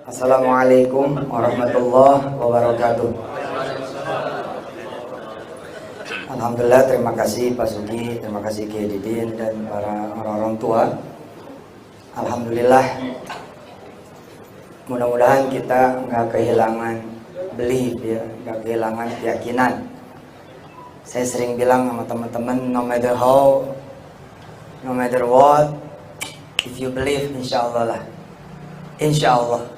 Assalamualaikum warahmatullahi wabarakatuh. Alhamdulillah, terima kasih Pak Sugi, terima kasih Kiai Didin dan para orang-orang tua. Alhamdulillah, mudah-mudahan kita nggak kehilangan belief ya, nggak kehilangan keyakinan. Saya sering bilang sama teman-teman, no matter how, no matter what, if you believe, insya Allah lah, insya Allah.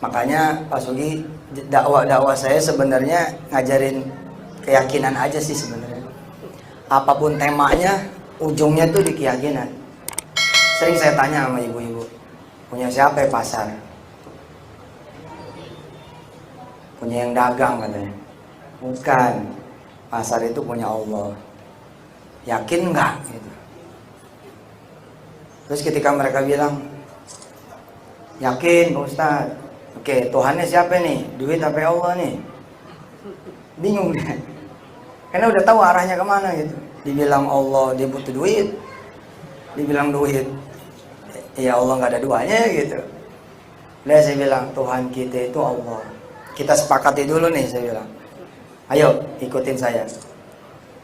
Makanya Pak Sugi, dakwah saya sebenarnya ngajarin keyakinan aja sih sebenarnya. Apapun temanya, ujungnya tuh di keyakinan. Sering saya tanya sama ibu-ibu, punya siapa ya pasar? Punya yang dagang katanya. Bukan, pasar itu punya Allah. Yakin nggak? Gitu. Terus ketika mereka bilang, yakin Pak Ustaz. Oke, Tuhannya siapa nih? Duit apa Allah nih? Bingung dia. Karena udah tahu arahnya kemana gitu. Dibilang Allah dia butuh duit, dibilang duit, ya Allah nggak ada duanya gitu. Udah saya bilang Tuhan kita itu Allah. Kita sepakati dulu nih saya bilang. Ayo ikutin saya.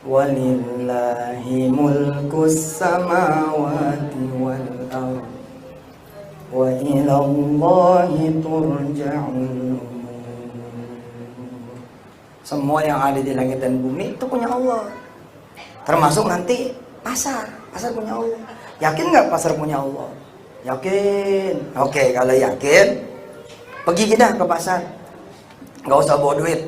Walillahi mulkus samawati wal ardh wa ilallahi turja'ul umur. Semua yang ada di langit dan bumi itu punya Allah. Termasuk nanti pasar punya Allah. Yakin nggak pasar punya Allah? Yakin. Oke, kalau yakin, pergi kita ke pasar. Nggak usah bawa duit.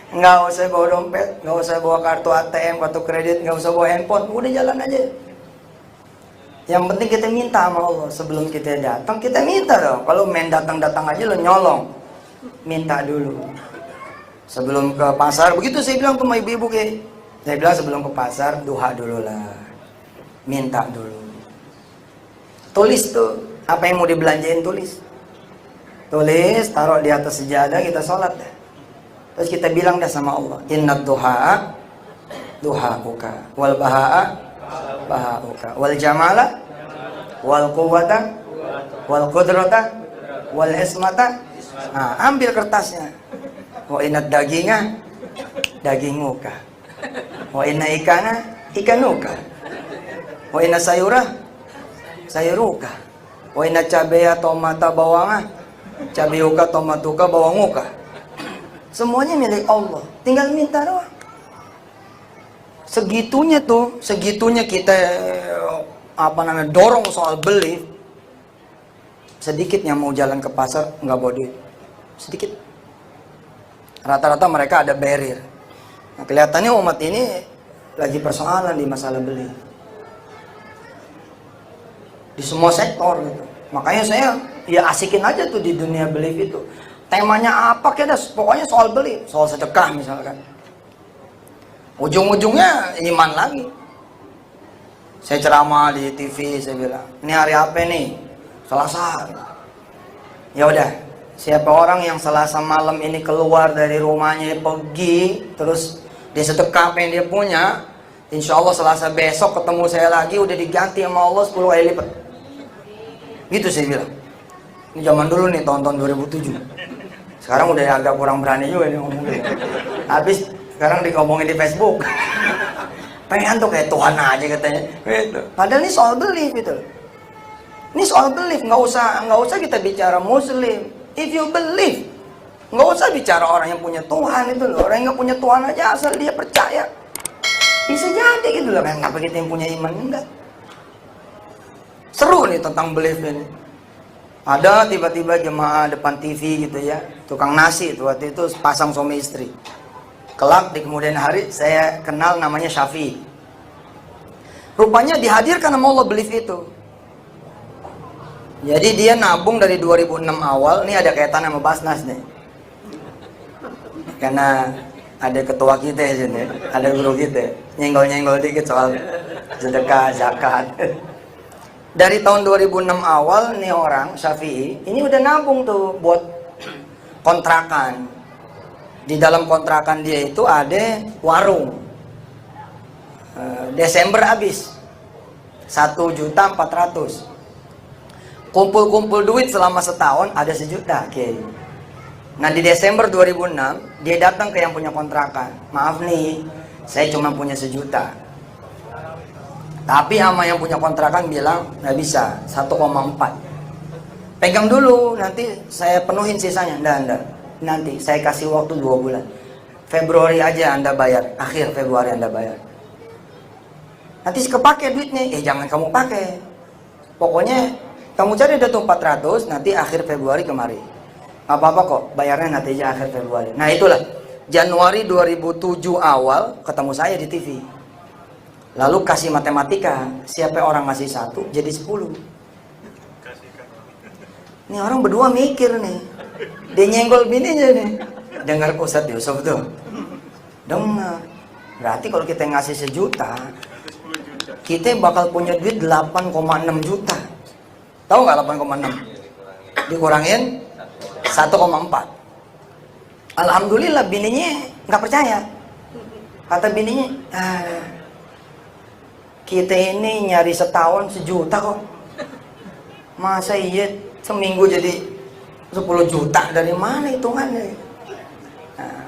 Nggak usah bawa dompet, nggak usah bawa kartu ATM, kartu kredit, nggak usah bawa handphone. Udah jalan aja. Yang penting kita minta sama Allah. Sebelum kita datang, kita minta dong. Kalau main datang-datang aja lo nyolong. Minta dulu. Sebelum ke pasar, begitu saya bilang sama ibu-ibu kayak. Saya bilang sebelum ke pasar, duha dulu lah. Minta dulu. Tulis tuh, apa yang mau dibelanjain tulis. Tulis, taruh di atas sejadah, kita sholat dah. Terus kita bilang dah sama Allah, innad duha'a duha'uka, wal baha'a baha'uka, wal jamala wal quwwata wal qudrata wal ismata. Nah, ambil kertasnya. Wa inad daginga daginguka, wa inna ikana ikanuka, wa inna sayura sayuruka, wa inna cabeya tomata bawanga cabeuka tomatuka bawanguka. Semuanya milik Allah, tinggal minta doang. Segitunya kita dorong soal beli. Sedikit yang mau jalan ke pasar nggak bawa duit, sedikit. Rata-rata mereka ada barrier. Nah, kelihatannya umat ini lagi persoalan di masalah beli di semua sektor gitu. Makanya saya ya asikin aja tuh di dunia belief itu. Temanya apa kita pokoknya soal beli, soal sedekah misalkan. Ujung-ujungnya iman lagi. Saya ceramah di TV, saya bilang, ini hari apa nih? Selasa. Ya udah, siapa orang yang Selasa malam ini keluar dari rumahnya pergi, terus dia sedekah apa yang dia punya, insya Allah Selasa besok ketemu saya lagi udah diganti sama Allah 10 kali lipat. Gitu saya bilang. Ini zaman dulu nih, tahun-tahun 2007. Sekarang udah agak kurang berani juga nih ngomongin. Habis sekarang dikomongin di Facebook. Pengen tuh kayak Tuhan aja katanya. Gitu. Padahal ini soal belief gitu. Ini soal belief, nggak usah kita bicara Muslim. If you believe, nggak usah bicara orang yang punya Tuhan itu loh. Orang yang nggak punya Tuhan aja asal dia percaya. Bisa jadi gitu loh. Kenapa kita yang punya iman enggak? Seru nih tentang belief ini. Ada tiba-tiba jemaah depan TV gitu ya, tukang nasi itu waktu itu pasang suami istri. Kelak di kemudian hari saya kenal namanya Syafi'i. Rupanya dihadirkan sama Allah belief itu. Jadi dia nabung dari 2006 awal, ini ada kaitan sama Basnas nih. Karena ada ketua kita ya sini, ada guru kita, nyenggol-nyenggol dikit soal sedekah, zakat. Dari tahun 2006 awal nih orang Syafi'i ini udah nabung tuh buat kontrakan. Di dalam kontrakan dia itu ada warung. Desember habis 1.400.000. kumpul-kumpul duit selama setahun ada 1 juta, oke. Nah di Desember 2006 dia datang ke yang punya kontrakan, maaf nih, saya cuma punya 1 juta. Tapi sama yang punya kontrakan bilang nggak bisa, 1,4. Pegang dulu, nanti saya penuhin sisanya. Nggak. Nanti saya kasih waktu 2 bulan. Februari aja Anda bayar, akhir Februari Anda bayar. Nanti kepake duitnya, jangan kamu pakai. Pokoknya kamu cari data 400, nanti akhir Februari kemari. Nggak apa-apa kok, bayarnya nanti aja akhir Februari. Nah itulah, Januari 2007 awal ketemu saya di TV. Lalu kasih matematika, siapa orang ngasih 1 jadi 10. Ini orang berdua mikir nih, dia nyenggol bininya nih. Dengar Ustadz Yusuf tuh, dengar. Berarti kalau kita ngasih 1 juta, kita bakal punya duit 8,6 juta. Tahu nggak 8,6? Dikurangin 1,4. Alhamdulillah bininya nggak percaya. Kata bininya, kita ini nyari setahun 1 juta kok. Masa iya seminggu jadi 10 juta, dari mana hitungannya? Nah,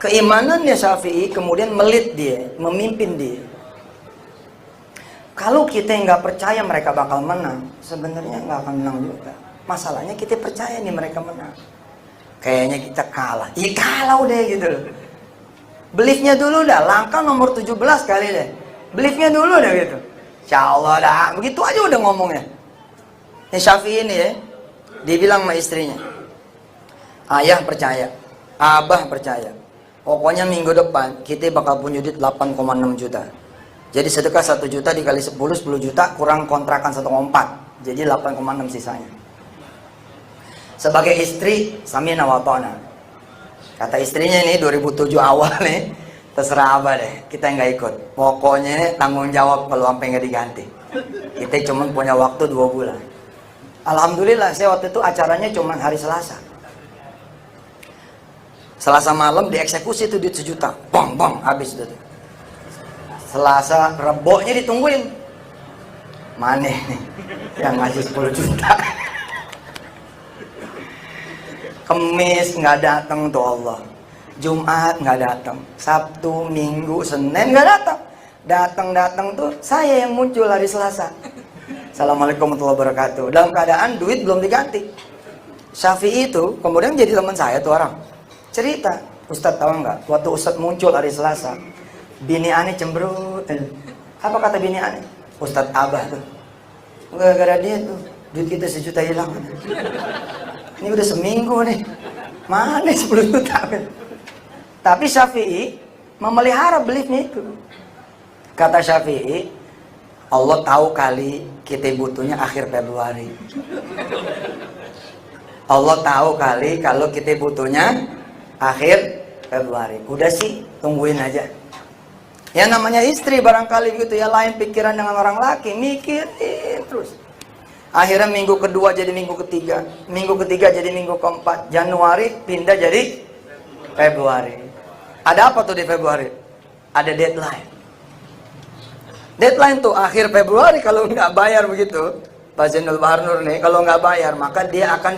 keimanannya Syafi'i kemudian melit dia, memimpin dia. Kalau kita nggak percaya mereka bakal menang, sebenarnya nggak akan menang juga. Masalahnya kita percaya nih mereka menang. Kayaknya kita kalah, kalah udah gitu loh. Beliefnya dulu dah, langkah nomor 17 kali deh. Beliefnya dulu deh gitu. Insya Allah dah, begitu aja udah ngomongnya. Ini Syafi'i ini ya, dia bilang sama istrinya, ayah percaya, abah percaya, pokoknya minggu depan kita bakal punya duit 8,6 juta. Jadi sedekah 1 juta dikali 10 juta, kurang kontrakan 1,4, jadi 8,6 sisanya. Sebagai istri, samina wa ta'na. Kata istrinya ini 2007 awal nih, terserah abah deh, kita nggak ikut. Pokoknya tanggung jawab kalau sampai nggak diganti. Kita cuma punya waktu 2 bulan. Alhamdulillah, saya waktu itu acaranya cuma hari Selasa. Selasa malam dieksekusi itu duit 1 juta. Bang, habis itu. Selasa Reboknya ditungguin. Mana nih yang ngasih 10 juta? Kemis nggak datang tuh Allah. Jumat nggak datang, Sabtu, Minggu, Senin nggak datang. Datang tuh saya yang muncul hari Selasa. Assalamualaikum warahmatullahi wabarakatuh. Dalam keadaan duit belum diganti. Syafi'i itu kemudian jadi teman saya tuh orang. Cerita, Ustadz tahu nggak? Waktu Ustadz muncul hari Selasa, bini aneh cemberut. Apa kata bini aneh? Ustadz Abah tuh. Gara-gara dia tuh duit kita 1 juta hilang. Ini udah seminggu nih. Mana 10 juta? Tapi Syafi'i memelihara beliefnya itu. Kata Syafi'i, Allah tahu kali kita butuhnya akhir Februari. Allah tahu kali kalau kita butuhnya akhir Februari. Udah sih, tungguin aja. Ya namanya istri barangkali gitu ya, lain pikiran dengan orang laki, mikirin terus. Akhirnya minggu kedua jadi minggu ketiga, minggu ketiga jadi minggu keempat, Januari pindah jadi Februari. Ada apa tuh di Februari? Ada deadline. Deadline tuh akhir Februari, kalau nggak bayar begitu, Pak Zainul Bahar Nur nih, kalau nggak bayar maka dia akan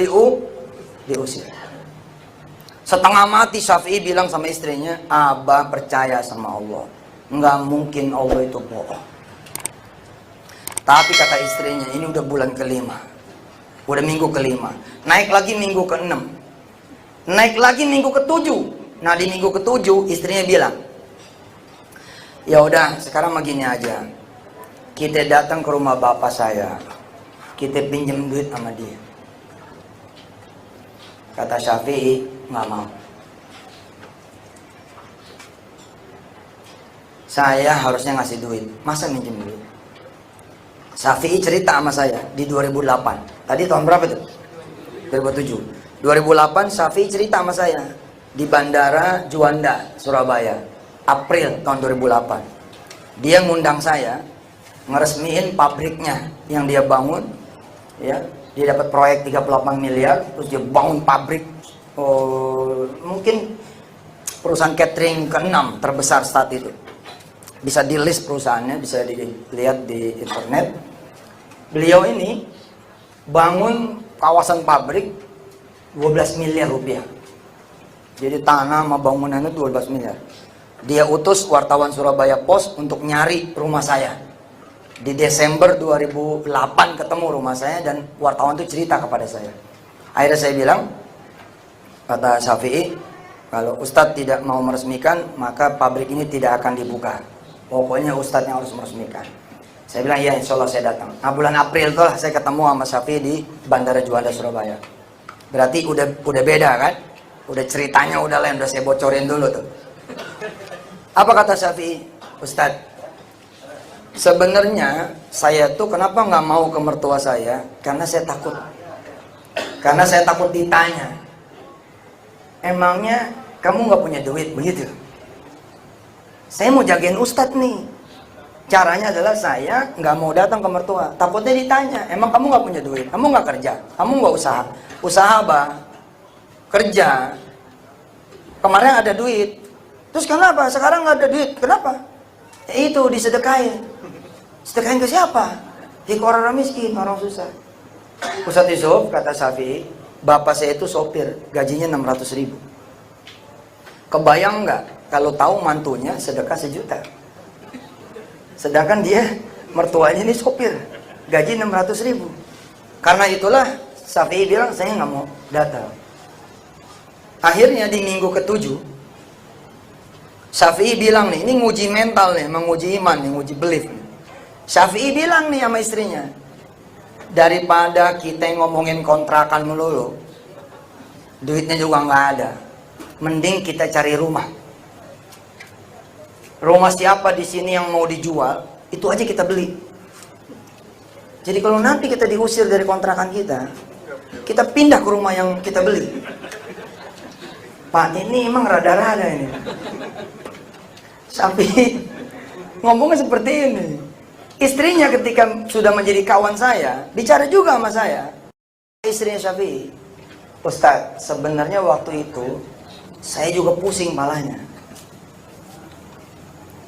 diusir. Setengah mati Syafi'i bilang sama istrinya, Abah percaya sama Allah, nggak mungkin Allah itu bohong. Tapi kata istrinya, ini udah bulan kelima, udah minggu kelima, naik lagi minggu ke-6, naik lagi minggu ke-7. Nah di minggu ke-7 istrinya bilang, ya udah sekarang begini aja, kita datang ke rumah bapak saya, kita pinjam duit sama dia. Kata Syafi'i, nggak mau. Saya harusnya ngasih duit, masa minjem duit? Syafi'i cerita sama saya di 2008. Tadi tahun berapa tuh? 2007. 2008 Syafi'i cerita sama saya di Bandara Juanda, Surabaya, April tahun 2008. Dia ngundang saya ngeresmiin pabriknya yang dia bangun, ya. Dia dapat proyek 38 miliar, terus dia bangun pabrik, mungkin perusahaan catering ke-6 terbesar saat itu. Bisa di list perusahaannya, bisa dilihat di internet. Beliau ini bangun kawasan pabrik 12 miliar rupiah. Jadi tanah sama bangunan itu 12 miliar. Dia utus wartawan Surabaya Post untuk nyari rumah saya. Di Desember 2008 ketemu rumah saya dan wartawan itu cerita kepada saya. Akhirnya saya bilang, kata Syafi'i, kalau Ustadz tidak mau meresmikan, maka pabrik ini tidak akan dibuka. Pokoknya Ustadz yang harus meresmikan. Saya bilang, iya insya Allah saya datang. Nah bulan April itu lah saya ketemu sama Syafi'i di Bandara Juanda Surabaya. Berarti udah beda kan? Udah ceritanya udah lain, udah saya bocorin dulu tuh. Apa kata Syafi'i? Ustadz, sebenarnya saya tuh kenapa nggak mau ke mertua saya? Karena saya takut. Karena saya takut ditanya. Emangnya kamu nggak punya duit begitu? Saya mau jagain Ustadz nih. Caranya adalah saya nggak mau datang ke mertua. Takutnya ditanya, emang kamu nggak punya duit? Kamu nggak kerja? Kamu nggak usaha? Usaha apa? Kerja. Kemarin ada duit. Terus kenapa? Sekarang nggak ada duit. Kenapa? Ya itu disedekain. Sedekain ke siapa? Ke orang miskin, orang susah. Ustadz Yusuf, kata Syafi'i, bapak saya itu sopir, gajinya 600.000. Kebayang nggak kalau tahu mantunya sedekah 1 juta? Sedangkan dia mertuanya ini sopir, gaji 600.000. Karena itulah Syafi'i bilang saya nggak mau datang. Akhirnya di minggu ke-7 Syafi'i bilang nih, ini nguji mental nih, menguji iman nih, nguji belief nih. Syafi'i bilang nih sama istrinya, daripada kita ngomongin kontrakan melulu, duitnya juga nggak ada, mending kita cari rumah. Rumah siapa di sini yang mau dijual, itu aja kita beli. Jadi kalau nanti kita diusir dari kontrakan kita pindah ke rumah yang kita beli. Pak, ini emang rada-rada ini. Tapi ngomongnya seperti ini. Istrinya ketika sudah menjadi kawan saya, bicara juga sama saya. Istrinya Syafi'i, Ustadz, sebenarnya waktu itu saya juga pusing palanya.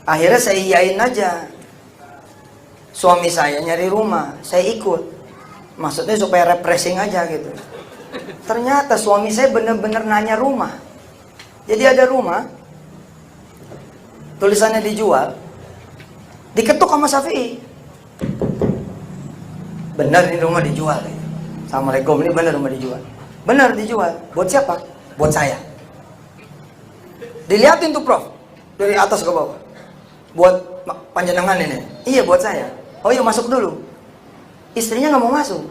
Akhirnya saya iyain aja. Suami saya nyari rumah, saya ikut. Maksudnya supaya refreshing aja gitu. Ternyata suami saya benar-benar nanya rumah. Jadi ada rumah, tulisannya dijual, diketuk sama Syafi'i. Benar ini rumah dijual. Assalamualaikum, ini benar rumah dijual. Benar dijual. Buat siapa? Buat saya. Dilihatin tuh Prof, dari atas ke bawah. Buat panjenengan ini. Iya buat saya. Oh iya masuk dulu. Istrinya nggak mau masuk.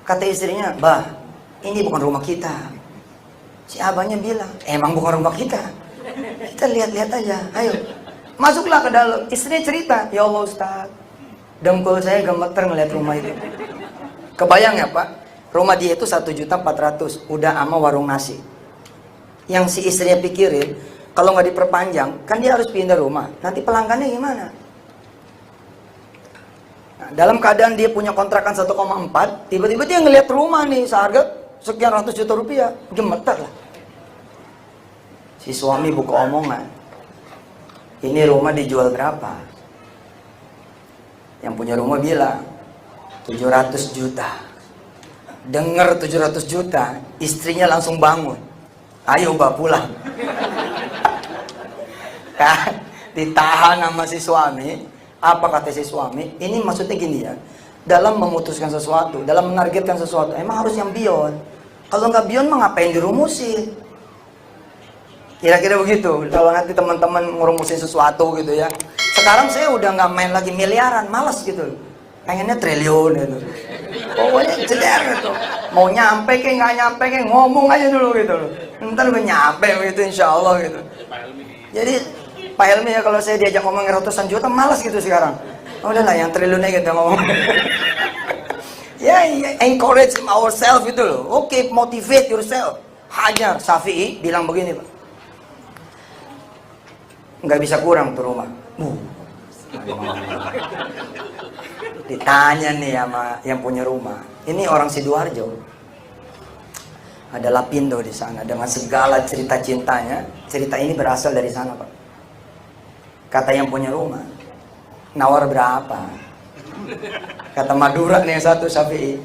Kata istrinya, bah, ini bukan rumah kita. Si abahnya bilang, emang bukan rumah kita. Kita lihat-lihat aja. Ayo, masuklah ke dalam. Istrinya cerita, ya Allah Ustaz, dengkul saya gemeter ngeliat rumah itu. Kebayang ya Pak, rumah dia itu 1.400.000, udah ama warung nasi. Yang si istrinya pikirin, kalau nggak diperpanjang, kan dia harus pindah rumah. Nanti pelanggannya gimana? Nah, dalam keadaan dia punya kontrakan 1,4, tiba-tiba dia ngeliat rumah nih seharga sekian ratus juta rupiah, gemeter lah. Si suami buka omongan, ini rumah dijual berapa? Yang punya rumah bilang 700 juta. Dengar 700 juta, istrinya langsung bangun. Ayo mbak pulang. Kan ditahan sama si suami. Apa kata si suami? Ini maksudnya gini ya, dalam memutuskan sesuatu, dalam menargetkan sesuatu, emang harus yang beyond. Kalau nggak beyond mah ngapain dirumusin? Kira-kira begitu. Kalau nanti teman-teman ngerumusin sesuatu gitu ya. Sekarang saya udah nggak main lagi miliaran, malas gitu. Pengennya triliun gitu. Pokoknya jeder gitu. Mau nyampe kayak nggak nyampe kayak ngomong aja dulu gitu. Ntar udah nyampe gitu insya Allah gitu. Jadi Pak Helmi ya kalau saya diajak ngomong ratusan juta malas gitu sekarang. Oh, udahlah yang triliunnya kita ngomong. Ya, encourage ourselves gitu loh. Oke, motivate yourself. Hajar. Syafi'i bilang begini Pak, nggak bisa kurang tuh rumah. Ditanya nih sama yang punya rumah. Ini orang Sidoarjo. Ada Lapindo di sana dengan segala cerita cintanya. Cerita ini berasal dari sana Pak. Kata yang punya rumah, nawar berapa? Kata Madura nih yang satu Syafi'i,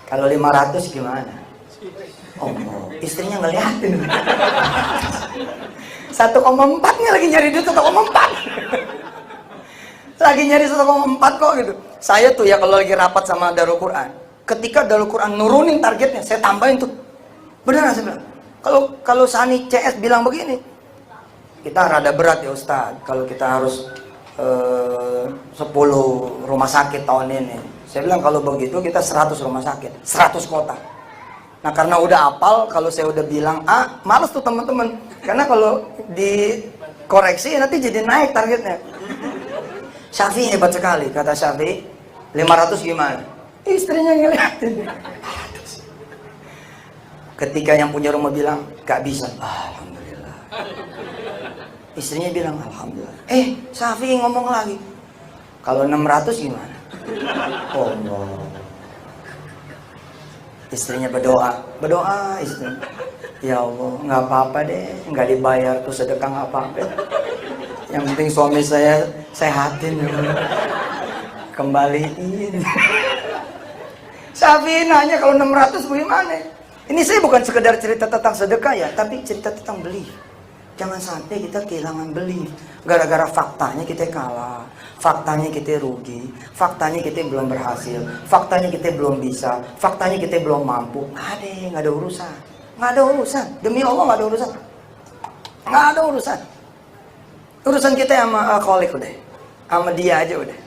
Kalau 500 gimana? Oh, istrinya ngeliatin. 1,4-nya lagi nyari duit 1,4. Lagi nyari 1,4 kok gitu. Saya tuh ya kalau lagi rapat sama Darul Quran, ketika Darul Quran nurunin targetnya, saya tambahin tuh. Beneran saya bilang. Kalau Sani CS bilang begini, kita rada berat ya Ustadz, kalau kita harus 10 rumah sakit tahun ini. Saya bilang kalau begitu kita 100 rumah sakit, 100 kota. Nah karena udah apal, kalau saya udah bilang A, males tuh teman-teman. Karena kalau dikoreksi nanti jadi naik targetnya. Syafi'i hebat sekali, kata Syafi'i. 500 gimana? Istrinya ngeliatin. Ketika yang punya rumah bilang, gak bisa. Alhamdulillah. Istrinya bilang, Alhamdulillah. Syafi'i ngomong lagi. Kalau 600 gimana? Oh no. Istrinya berdoa istri. Ya Allah, nggak apa-apa deh, nggak dibayar tuh sedekah nggak apa-apa. Yang penting suami saya sehatin, ya. Kembaliin. Syafi'i nanya kalau 600 bagaimana? Ini saya bukan sekedar cerita tentang sedekah ya, tapi cerita tentang beli. Jangan sampai kita kehilangan beli gara-gara faktanya kita kalah, faktanya kita rugi, faktanya kita belum berhasil, faktanya kita belum bisa, faktanya kita belum mampu. Nggak ada urusan. Demi Allah nggak ada urusan. Nggak ada urusan. Urusan kita sama Kholik udah, sama dia aja udah.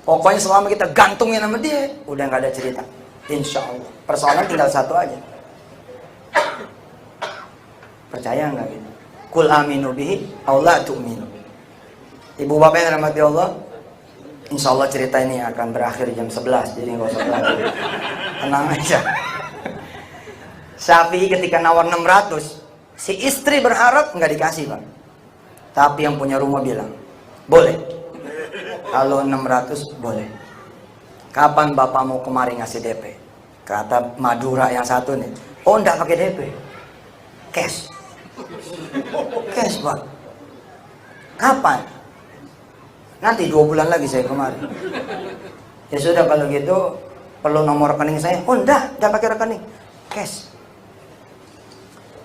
Pokoknya selama kita gantungin sama dia, udah nggak ada cerita. Insya Allah. Persoalan tinggal satu aja. Percaya nggak gitu? Kul aminu bihi aula tu'minu. Ibu bapak yang dirahmati Allah, insya Allah cerita ini akan berakhir jam 11, jadi nggak usah lagi. Tenang aja. Syafi'i ketika nawar 600, si istri berharap nggak dikasih Pak. Tapi yang punya rumah bilang, boleh. Kalau 600 boleh. Kapan bapak mau kemari ngasih DP? Kata Madura yang satu nih, oh enggak pakai DP, cash. Cash Pak. Kapan? Nanti 2 bulan lagi saya kemari. Ya sudah kalau gitu perlu nomor rekening saya. Oh enggak pakai rekening, cash.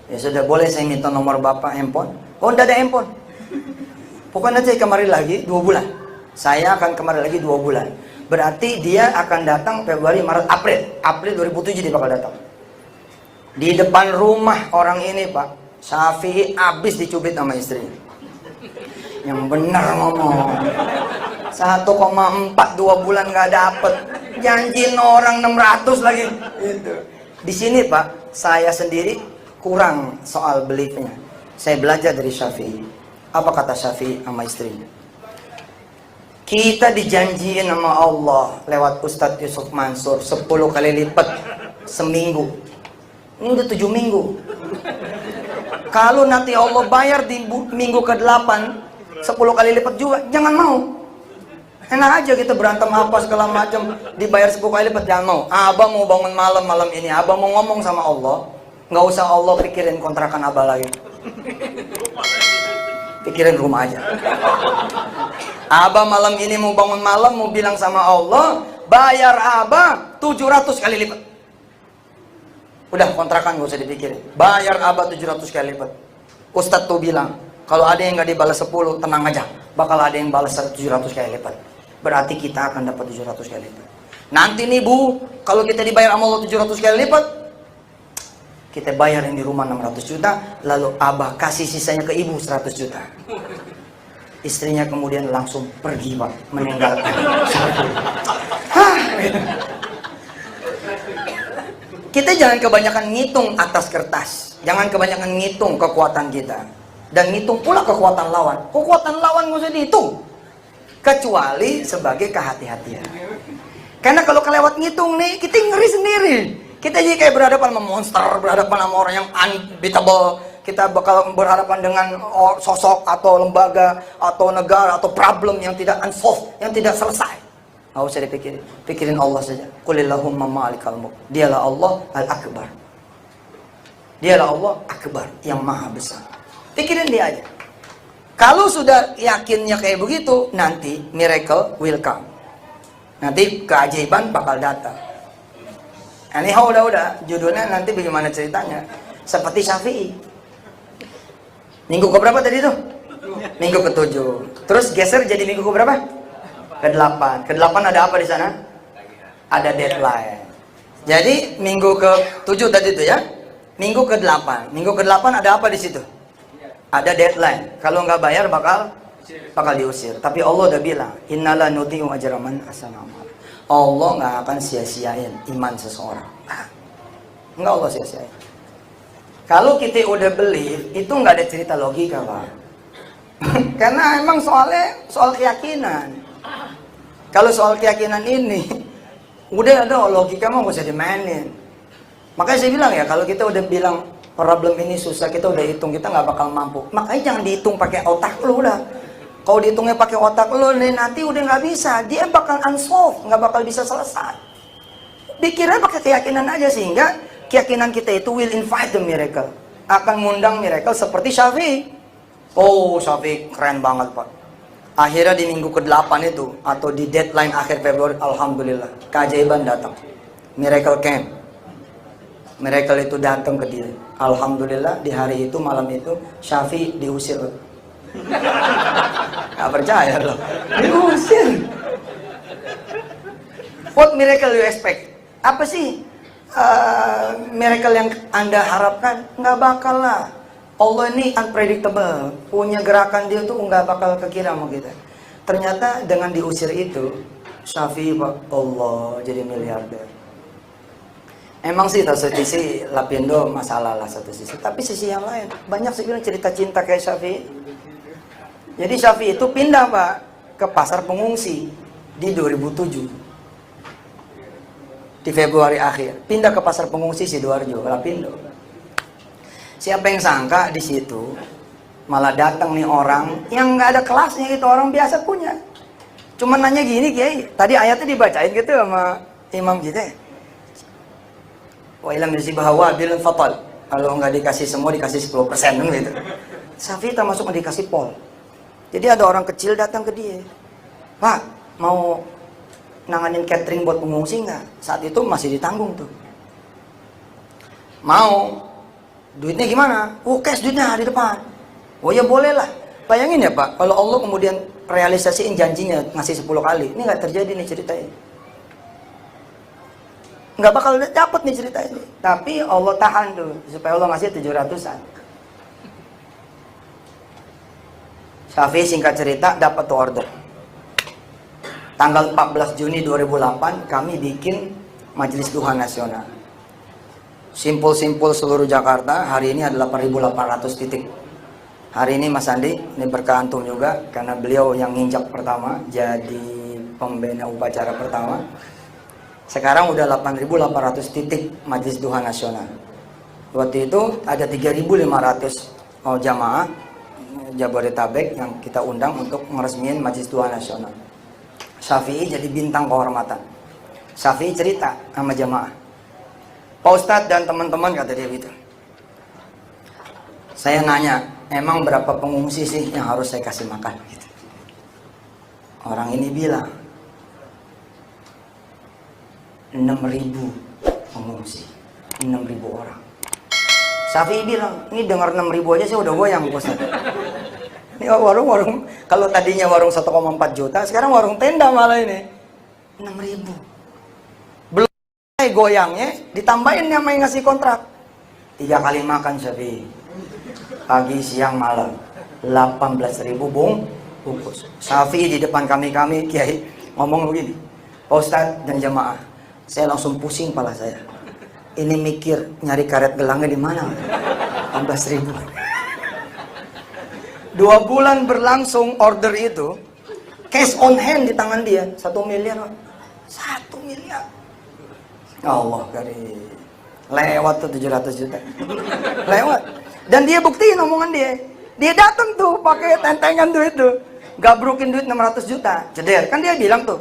Ya sudah boleh saya minta nomor bapak handphone. Oh enggak ada handphone. Pokoknya saya kemari lagi 2 bulan. Saya akan kemari lagi 2 bulan. Berarti dia akan datang Februari, Maret, April 2007 dia bakal datang. Di depan rumah orang ini Pak, Syafi'i habis dicubit sama istrinya. Yang benar ngomong. 1,4 2 bulan nggak dapet. Janjiin orang 600 lagi. Gitu. Di sini Pak, saya sendiri kurang soal beliefnya. Saya belajar dari Syafi'i. Apa kata Syafi'i sama istrinya? Kita dijanjiin sama Allah lewat Ustadz Yusuf Mansur 10 kali lipat seminggu. Ini udah 7 minggu. Kalau nanti Allah bayar di minggu ke-8 10 kali lipat juga, jangan mau. Enak aja kita berantem apa segala macam, dibayar 10 kali lipat, jangan mau. Abang mau bangun malam ini, abang mau ngomong sama Allah, nggak usah Allah pikirin kontrakan abah lagi. Pikirin rumah aja. Abah malam ini mau bangun malam, mau bilang sama Allah, bayar abah 700 kali lipat. Udah kontrakan gak usah dipikirin. Bayar abah 700 kali lipat. Ustadz tuh bilang, kalau ada yang gak dibalas 10, tenang aja. Bakal ada yang balas 700 kali lipat. Berarti kita akan dapat 700 kali lipat. Nanti nih Bu, kalau kita dibayar sama Allah 700 kali lipat, kita bayar yang di rumah 600 juta, lalu abah kasih sisanya ke ibu 100 juta. Istrinya kemudian langsung pergi Pak, meninggalkan. Kita jangan kebanyakan ngitung atas kertas. Jangan kebanyakan ngitung kekuatan kita. Dan ngitung pula kekuatan lawan. Kekuatan lawan nggak usah dihitung. Kecuali sebagai kehati-hatian. Karena kalau kelewat ngitung nih, kita ngeri sendiri. Kita jadi kayak berhadapan sama monster, berhadapan sama orang yang unbeatable. Kita bakal berhadapan dengan sosok atau lembaga atau negara atau problem yang tidak unsolved, yang tidak selesai. Nggak usah dipikirin, pikirin Allah saja. Qulillahumma malikal mulk. Dialah Allah al-akbar. Dialah Allah akbar, yang maha besar. Pikirin dia aja. Kalau sudah yakinnya kayak begitu, nanti miracle will come. Nanti keajaiban bakal datang. Anyhow, udah. Judulnya nanti bagaimana ceritanya. Seperti Syafi'i. Minggu keberapa tadi tuh? Minggu ke-7. Terus geser jadi minggu keberapa? Ke-8. Ke-8 ada apa di sana? Ada deadline. Jadi minggu ke-7 tadi itu ya. Minggu ke-8. Minggu ke-8 ada apa di situ? Ada deadline. Kalau nggak bayar bakal diusir. Tapi Allah udah bilang, innala nudhi'u ajra man ahsana amal. Allah nggak akan sia-siain iman seseorang. Nggak Allah sia-siain. Kalau kita udah beli, itu nggak ada cerita logika, Pak. Karena emang soal keyakinan. Kalau soal keyakinan ini, udah ada logika mah nggak usah dimainin. Makanya saya bilang ya, kalau kita udah bilang problem ini susah, kita udah hitung, kita nggak bakal mampu. Makanya jangan dihitung pakai otak lu udah. Kalau dihitungnya pakai otak lo nih, nanti udah nggak bisa, dia bakal unsolved, nggak bakal bisa selesai. Dikira pakai keyakinan aja, sehingga keyakinan kita itu will invite the miracle, akan mengundang miracle seperti Syafi'i. Oh, Syafi'i keren banget, Pak. Akhirnya di minggu ke-8 itu, atau di deadline akhir Februari, alhamdulillah, keajaiban datang, miracle came. Miracle itu datang ke dia. Alhamdulillah, di hari itu, malam itu, Syafi'i diusir. Gak percaya loh, diusir. What miracle you expect? Apa sih miracle yang Anda harapkan? Nggak bakal lah. Allah ini unpredictable, punya gerakan dia tuh nggak bakal kekira sama kita. Ternyata dengan diusir itu, Syafi'i, Allah jadi miliarder. Emang sih satu sisi Lapindo masalah lah satu sisi, tapi sisi yang lain banyak sih bilang cerita cinta kayak Syafi'i. Jadi Syafi'i itu pindah, Pak, ke pasar pengungsi di 2007. Di Februari akhir, pindah ke pasar pengungsi Sidoarjo, Lapindo. Siapa yang sangka di situ malah datang nih orang yang nggak ada kelasnya, itu orang biasa punya. Cuman nanya gini, Kiai, tadi ayatnya dibacain gitu sama imam kita. Wa ilam yusibha bil fatal. Kalau nggak dikasih semua, dikasih 10% gitu. Syafi'i termasuk yang dikasih pol. Jadi ada orang kecil datang ke dia, Pak, mau nanganin catering buat pengungsi nggak? Saat itu masih ditanggung tuh. Mau, duitnya gimana? Oh, cash duitnya di depan. Oh ya boleh lah. Bayangin ya, Pak, kalau Allah kemudian realisasiin janjinya ngasih 10 kali, ini nggak terjadi nih ceritanya. Nggak bakal dapet nih cerita ini. Tapi Allah tahan tuh, supaya Allah ngasih 700-an. Syafi'i singkat cerita dapat order. Tanggal 14 Juni 2008 kami bikin Majelis Duha Nasional. Simpul-simpul seluruh Jakarta, hari ini ada 8.800 titik. Hari ini Mas Andi, ini berkantung juga karena beliau yang nginjak pertama jadi pembina upacara pertama. Sekarang udah 8.800 titik Majelis Duha Nasional. Waktu itu ada 3.500 jamaah Jabodetabek yang kita undang untuk meresmikan Majelis Duha Nasional. Syafi'i jadi bintang kehormatan. Syafi'i cerita sama jamaah, Pak Ustadz dan teman-teman, kata dia gitu, saya nanya, emang berapa pengungsi sih yang harus saya kasih makan? Gitu. Orang ini bilang 6.000 pengungsi, 6.000 orang. Syafi'i bilang, ini dengar 6.000 aja saya udah goyang, Ustaz. Ini warung, kalau tadinya warung 1,4 juta, sekarang warung tenda malah ini 6.000. Belum goyangnya, ditambahin yang main ngasih kontrak 3 kali makan Syafi'i, pagi, siang, malam, 18.000 bungkus. Syafi'i di depan kami Kiai ngomong begini, Pak Ustadz dan jamaah, saya langsung pusing kepala saya. Ini mikir nyari karet gelangnya di mana? 18.000. 2 bulan berlangsung order itu, cash on hand di tangan dia 1 miliar. 1 miliar. Allah kari. Lewat tuh 700 juta. Lewat. Dan dia buktiin omongan dia. Dia datang tuh pakai tentengan duit tuh. Gabrukin duit 600 juta. Ceder. Kan dia bilang tuh.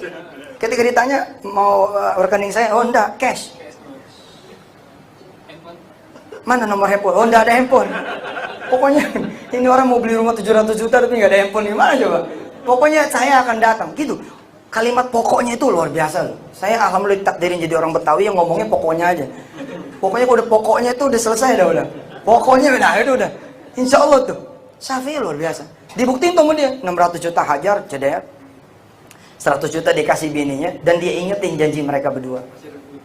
Ketika ditanya mau rekening saya, oh enggak, cash. Mana nomor handphone? Oh enggak ada handphone. Pokoknya ini orang mau beli rumah 700 juta tapi nggak ada handphone, gimana coba? Pokoknya saya akan datang gitu. Kalimat pokoknya itu luar biasa loh. Saya alhamdulillah takdirin jadi orang Betawi yang ngomongnya pokoknya aja. Pokoknya udah pokoknya itu udah selesai dah udah. Pokoknya udah itu udah. Insya Allah tuh. Syafi'i luar biasa. Dibuktiin tuh dia 600 juta hajar ceder. 100 juta dikasih bininya dan dia ingetin janji mereka berdua.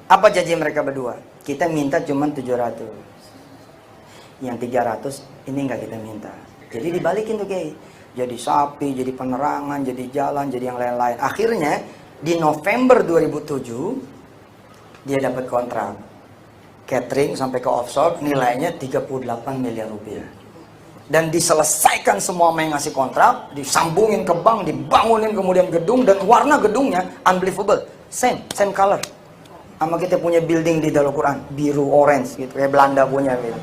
Apa janji mereka berdua? Kita minta cuma 700. Yang 300 ini nggak kita minta. Jadi dibalikin tuh Kiai. Jadi sapi, jadi penerangan, jadi jalan, jadi yang lain-lain. Akhirnya di November 2007 dia dapat kontrak catering sampai ke offshore, nilainya 38 miliar rupiah. Dan diselesaikan semua sama yang ngasih kontrak, disambungin ke bank, dibangunin kemudian gedung, dan warna gedungnya unbelievable, same color sama kita punya building di Darul Quran, biru orange gitu, kayak Belanda punya gitu.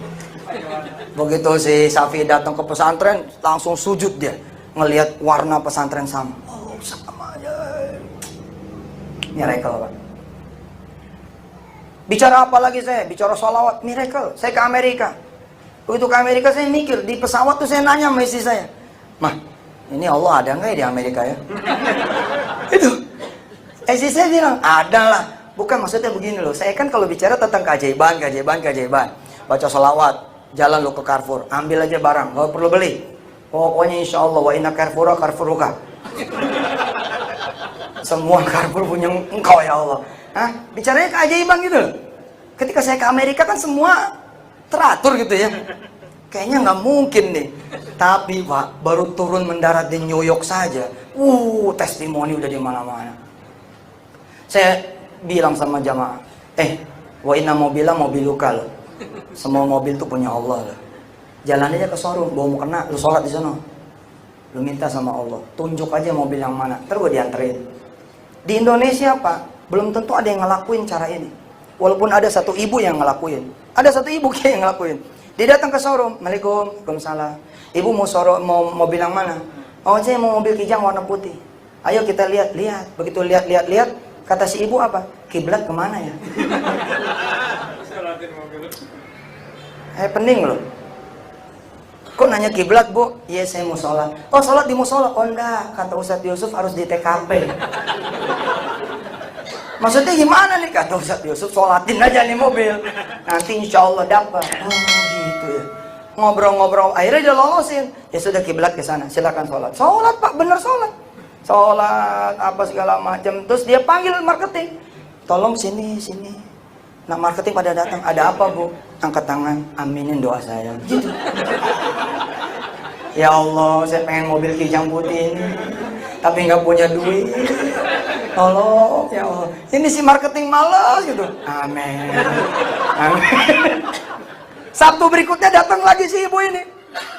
Begitu si Syafi'i datang ke pesantren, langsung sujud dia ngelihat warna pesantren sama. Oh, sama aja. Miracle, Pak. Bicara apa lagi saya? Bicara sholawat, miracle. Saya ke Amerika. Begitu ke Amerika saya mikir, di pesawat tuh saya nanya sama istri saya, "Mah, ini Allah ada nggak ya di Amerika ya?" Itu. Istri saya bilang, "Ada lah." Bukan, maksudnya begini loh, saya kan kalau bicara tentang keajaiban. Baca sholawat, jalan lo ke Carrefour, ambil aja barang, nggak perlu beli. Pokoknya insya Allah, wa inna Carrefouruka. Semua Carrefour punya engkau ya Allah. Hah? Bicaranya keajaiban gitu loh. Ketika saya ke Amerika kan semua teratur gitu ya. Kayaknya nggak mungkin nih. Tapi Pak, baru turun mendarat di New York saja, testimoni udah di mana-mana. Saya bilang sama jamaah, wa inna mobiluka loh. Semua mobil tuh punya Allah loh. Jalan aja ke showroom, mau kena, lu sholat di sana. Lu minta sama Allah, tunjuk aja mobil yang mana, terus gue dianterin. Di Indonesia Pak, belum tentu ada yang ngelakuin cara ini. Walaupun ada satu ibu yang ngelakuin. Ada satu ibu yang ngelakuin. Dia datang ke showroom, Assalamualaikum, Waalaikumsalam. Ibu mau mobil yang mana? Oh, saya mau mobil Kijang warna putih. Ayo kita lihat. Begitu lihat, kata si ibu apa? Kiblat kemana ya? Pening loh. Kok nanya kiblat, Bu? Iya, saya mau sholat. Oh, sholat di musola? Oh, enggak. Kata Ustadz Yusuf harus di TKP. Maksudnya gimana nih? Kata Ustadz Yusuf, sholatin aja nih mobil. Nanti insya Allah dapat. Oh, gitu ya. Ngobrol-ngobrol, akhirnya dia lolosin. Ya sudah, kiblat ke sana. Silakan sholat. Sholat Pak, bener sholat. Sholat, apa segala macam. Terus dia panggil marketing. Tolong sini. Nah, marketing pada datang. Ada apa, Bu? Angkat tangan, aminin doa saya. Gitu. Ya Allah, saya pengen mobil Kijang putih ini, tapi nggak punya duit. Tolong, ya Allah. Ini si marketing malas gitu. Amin. Sabtu berikutnya datang lagi si ibu ini.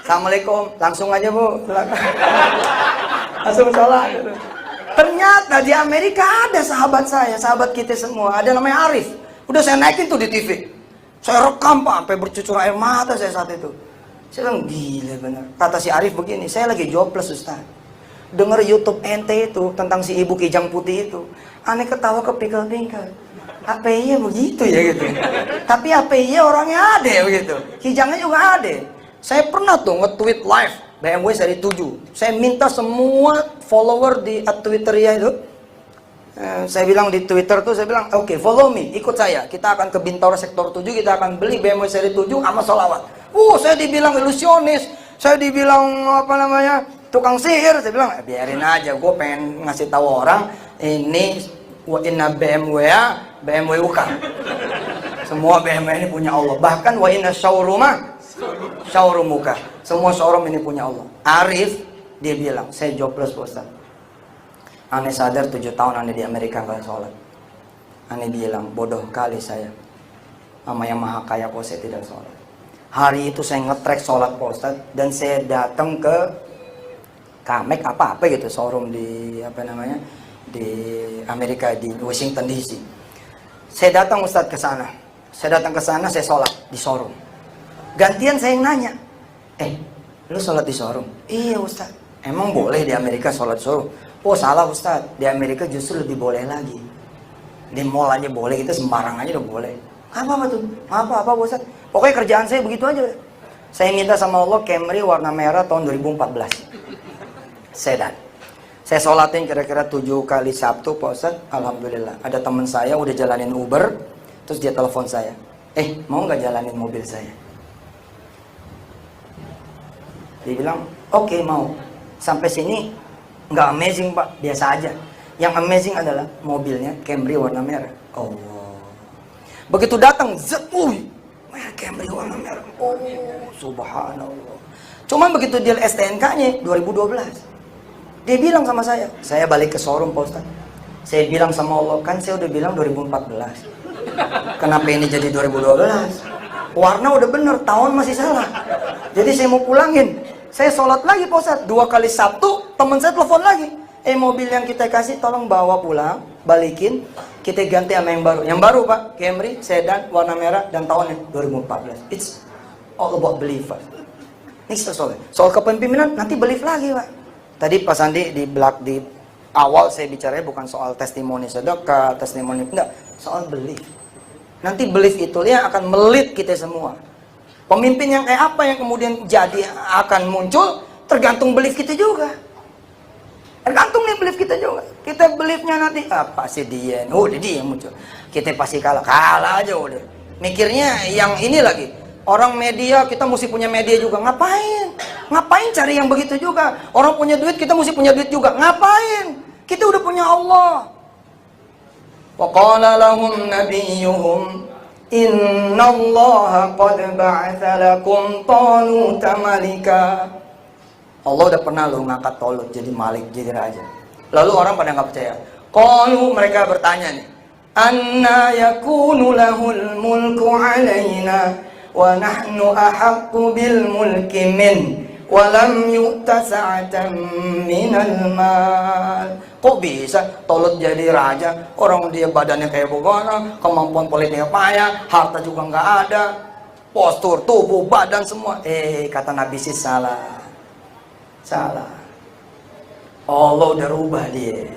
Assalamualaikum, langsung aja Bu. Langsung sholat. Gitu. Ternyata di Amerika ada sahabat saya, sahabat kita semua. Ada namanya Arif. Udah saya naikin tuh di TV. Saya rekam Pak, sampai bercucur air mata saya saat itu. Saya bilang, gila bener. Kata si Arif begini, saya lagi jobless Ustaz. Dengar YouTube ente itu tentang si ibu Kijang putih itu. Aneh ketawa kepikal-pikal. API-nya begitu ya gitu. Tapi API-nya orangnya ada begitu. Kijangnya juga ada. Saya pernah tuh nge-tweet live BMW seri 7. Saya minta semua follower di Twitter ya itu. Saya bilang di Twitter tuh, saya bilang, oke, follow me, ikut saya. Kita akan ke Bintaro sektor 7, kita akan beli BMW seri 7 sama sholawat. Saya dibilang ilusionis, saya dibilang tukang sihir. Saya bilang, biarin aja, gue pengen ngasih tahu orang, ini wa inna BMW ya, BMW bukan. Semua BMW ini punya Allah. Bahkan wa inna showroom-muka. Semua showroom ini punya Allah. Arif, dia bilang, saya jobless Ustaz. Aneh sadar 7 tahun aneh di Amerika nggak sholat. Aneh bilang, bodoh kali saya. Sama yang maha kaya kok saya tidak sholat. Hari itu saya nge-track sholat Ustaz. Dan saya datang ke Kamek apa gitu, showroom di di Amerika, di Washington DC. Saya datang Ustaz ke sana. Saya sholat di showroom. Gantian saya yang nanya, lu sholat di showroom? Iya Ustaz. Emang boleh di Amerika sholat showroom? Oh salah Ustaz, di Amerika justru lebih boleh lagi. Di mall aja boleh, kita sembarang aja udah boleh. Apa tuh? Apa Ustaz? Pokoknya kerjaan saya begitu aja. Saya minta sama Allah Camry warna merah tahun 2014. Sedan. Saya sholatin kira-kira 7 kali Sabtu, Pak Ustadz. Alhamdulillah. Ada teman saya udah jalanin Uber, terus dia telepon saya. Mau nggak jalanin mobil saya? Dia bilang, oke, mau. Sampai sini nggak amazing, Pak, biasa aja. Yang amazing adalah mobilnya Camry warna merah. Allah. Begitu datang, Camry warna merah. Oh, subhanallah. Cuman begitu dia STNK-nya 2012. Dia bilang sama saya balik ke showroom, Pak Ustadz. Saya bilang sama Allah, kan saya udah bilang 2014. Kenapa ini jadi 2012? Warna udah bener, tahun masih salah. Jadi saya mau pulangin. Saya sholat lagi, Pak Ustadz. 2 kali Sabtu, teman saya telepon lagi. Mobil yang kita kasih tolong bawa pulang, balikin. Kita ganti sama yang baru. Yang baru, Pak, Camry, sedan, warna merah, dan tahunnya 2014. It's all about belief, Pak. Ini soal kepemimpinan, nanti belief lagi, Pak. Tadi Pak Sandi di awal saya bicaranya bukan soal testimoni sedekah, testimoni enggak, soal belief. Nanti belief itu yang akan melit kita semua. Pemimpin yang kayak apa yang kemudian jadi akan muncul tergantung belief kita juga. Tergantung nih belief kita juga. Kita beliefnya nanti apa sih dia? Udah dia yang muncul. Kita pasti kalah aja udah. Mikirnya yang ini lagi. Orang media, kita mesti punya media juga. Ngapain cari yang begitu juga? Orang punya duit, kita mesti punya duit juga. Ngapain? Kita udah punya Allah. Wa qala lahum nabiyyuhum innallaha qad ba'atsa lakum taluta malika. Allah udah pernah loh ngangkat Talut jadi malik, jadi raja. Lalu orang pada nggak percaya. Qalu, mereka bertanya nih, anna yakunu lahul mulku alaina wa nahnu ahaqqu bil mulki min wa lam yu'ta sa'atan minal mal. Kok bisa Talut jadi raja? Orang dia badannya kayak bagaimana, kemampuan politiknya payah, harta juga nggak ada, postur tubuh, badan semua. Kata Nabi sih salah. Allah udah rubah dia.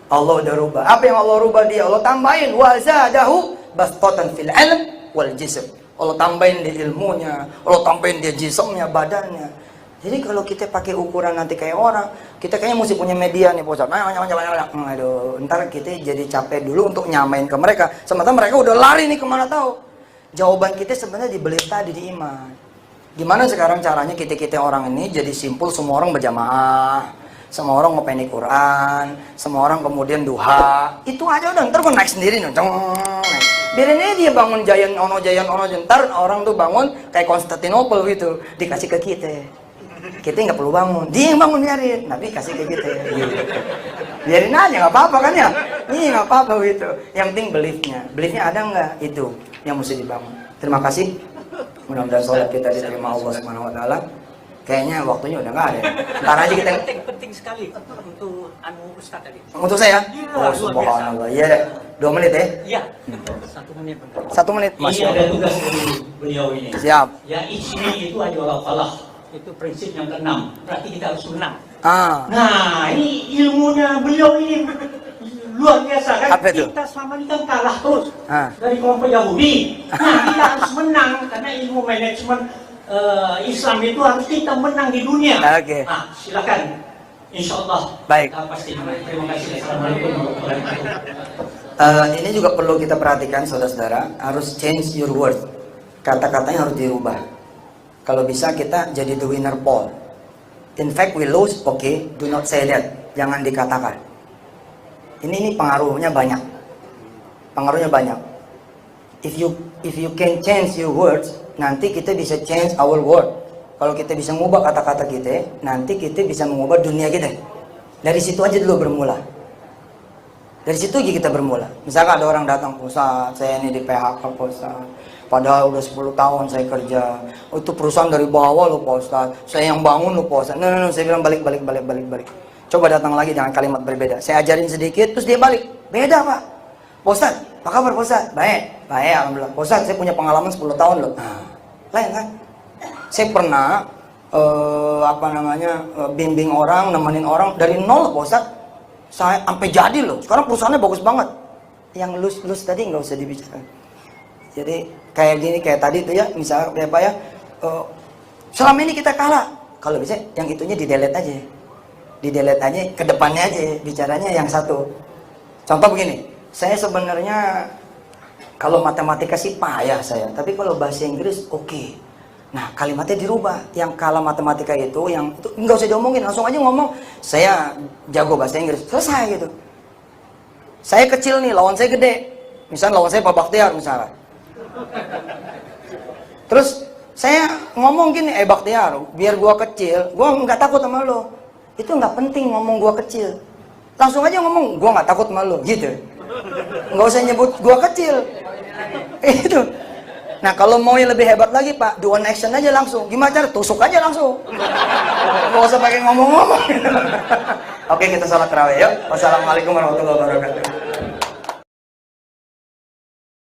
Allah udah rubah. Apa yang Allah rubah dia? Allah tambahin wa zadahu bastatan fil ilm wal jism. Allah tambahin di ilmunya, Allah tambahin dia jismnya, badannya. Jadi kalau kita pakai ukuran nanti kayak orang, kita kayaknya mesti punya media nih, bocor. Aduh, ntar kita jadi capek dulu untuk nyamain ke mereka. Sementara mereka udah lari nih kemana tahu. Jawaban kita sebenarnya dibeli tadi di iman. Gimana sekarang caranya kita orang ini jadi simpul, semua orang berjamaah, semua orang ngopeni Quran, semua orang kemudian duha. Itu aja udah, ntar gue naik sendiri nih. Biarin aja dia bangun jayan ono. Ntar orang tuh bangun kayak Konstantinopel gitu, dikasih ke kita. Kita nggak perlu bangun, dia yang bangun, biarin. Nabi kasih ke kita. Biarin aja, nggak apa-apa kan ya? Iya nggak apa-apa gitu. Yang penting beliefnya ada nggak? Itu yang mesti dibangun. Terima kasih. Mudah-mudahan sholat kita diterima Allah Subhanahu Wa Taala. Kayaknya waktunya udah nggak ada. Ntar aja kita. Penting sekali untuk Ustaz tadi. Untuk saya? Oh subhanallah. Iya, 2 menit ya? Iya. 1 menit. 1 menit. Ini ada tugas dari beliau ini. Siap. Ya ijmi itu adalah falah. Itu prinsip yang ke-6. Berarti kita harus menang. Nah, ini ilmunya beliau ini luar biasa kan? Apa itu? Kita selama ini kan kalah terus dari kelompok Yahudi. Nah, kita harus menang karena ilmu manajemen Islam itu harus kita menang di dunia. Oke. Nah, silakan. Insya Allah. Baik. Pasti. Terima kasih. Assalamualaikum warahmatullahi wabarakatuh. Ini juga perlu kita perhatikan, saudara-saudara. Harus change your word. Kata-katanya harus dirubah. Kalau bisa kita jadi the winner Paul. In fact we lose, okay, do not say that. Jangan dikatakan. Ini pengaruhnya banyak. If you can change your words, nanti kita bisa change our word. Kalau kita bisa mengubah kata-kata kita, nanti kita bisa mengubah dunia kita. Dari situ aja dulu bermula. Dari situ aja kita bermula. Misalkan ada orang datang, Ustaz, saya ini di PHK, Ustaz. Padahal udah 10 tahun saya kerja. Oh, itu perusahaan dari bawah loh, Pak Ustaz. Saya yang bangun loh, Pak Ustaz. No. Saya bilang balik. Coba datang lagi dengan kalimat berbeda. Saya ajarin sedikit, terus dia balik. Beda, Pak. Pak Ustaz, apa kabar Pak Ustaz? Baik, alhamdulillah. Pak Ustaz, saya punya pengalaman 10 tahun loh. Lain kan? Saya pernah bimbing orang, nemenin orang dari nol, Pak Ustaz. Saya sampai jadi loh. Sekarang perusahaannya bagus banget. Yang lus tadi nggak usah dibicarakan. Jadi kayak gini, kayak tadi tuh ya, misalnya kayak apa ya, selama ini kita kalah. Kalau bisa yang itunya di delete aja. di delete aja, ke depannya aja bicaranya yang satu. Contoh begini, saya sebenarnya kalau matematika sih payah saya, tapi kalau bahasa Inggris oke. Nah, kalimatnya dirubah. Yang kalah matematika itu, yang itu nggak usah diomongin, langsung aja ngomong, saya jago bahasa Inggris, selesai gitu. Saya kecil nih, lawan saya gede. Misalnya lawan saya Pak Baktiar misalnya. Terus saya ngomong gini, Baktiar, biar gua kecil, gua nggak takut sama lo. Itu nggak penting ngomong gua kecil. Langsung aja ngomong, gua nggak takut sama lo, gitu. Nggak usah nyebut gua kecil. Itu. Nah, kalau mau yang lebih hebat lagi, Pak, do one action aja langsung. Gimana cara? Tusuk aja langsung. Nggak usah pakai ngomong-ngomong. Oke, kita salat tarawih yuk. Wassalamualaikum warahmatullahi wabarakatuh.